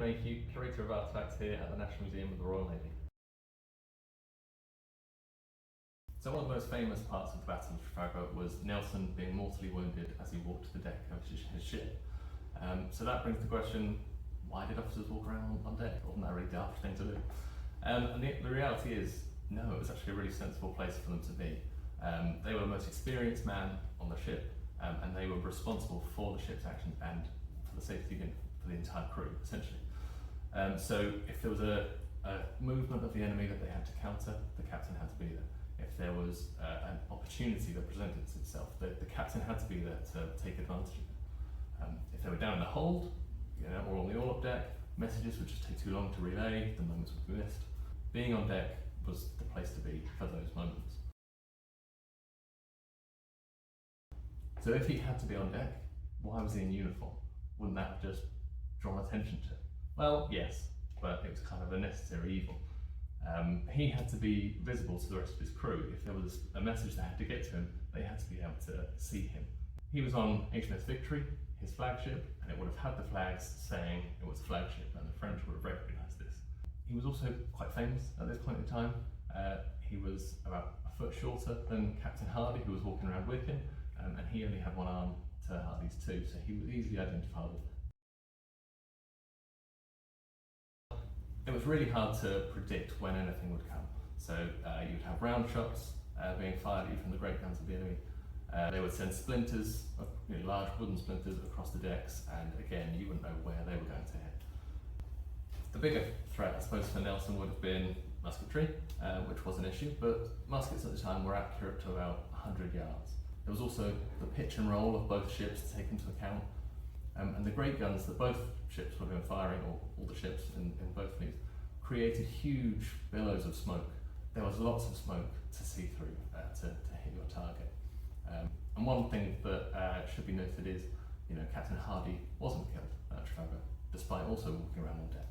Mayhew, Curator of Artefacts here at the National Museum of the Royal Navy. So one of the most famous parts of the Battle of Trafalgar was Nelson being mortally wounded as he walked to the deck of his ship. So that brings the question, why did officers walk around on deck? Wasn't that a really daft thing to do? And the reality is, no, it was actually a really sensible place for them to be. They were the most experienced man on the ship, and they were responsible for the ship's actions and for the safety for the entire crew, essentially. So if there was a movement of the enemy that they had to counter, the captain had to be there. If there was an opportunity that presented itself, the captain had to be there to take advantage of it. If they were down in the hold, or on the all-up deck, messages would just take too long to relay, the moments would be missed. Being on deck was the place to be for those moments. So if he had to be on deck, why was he in uniform? Wouldn't that have just drawn attention to it? Well, yes, but it was kind of a necessary evil. He had to be visible to the rest of his crew. If there was a message that had to get to him, they had to be able to see him. He was on HMS Victory, his flagship, and it would have had the flags saying it was a flagship, and the French would have recognised this. He was also quite famous at this point in time. He was about a foot shorter than Captain Hardy, who was walking around with him, and he only had one arm to Hardy's two, so he was easily identifiable. It was really hard to predict when anything would come. So you'd have round shots being fired even from the great guns of the enemy. They would send splinters, large wooden splinters across the decks, and again, you wouldn't know where they were going to hit. The bigger threat, I suppose, for Nelson would have been musketry, which was an issue, but muskets at the time were accurate to about 100 yards. There was also the pitch and roll of both ships to take into account, and the great guns that both ships were going firing, or all the ships in both fleets, created huge billows of smoke. There was lots of smoke to see through to hit your target. And one thing that should be noted is, Captain Hardy wasn't killed at Trafalgar, despite also walking around on deck.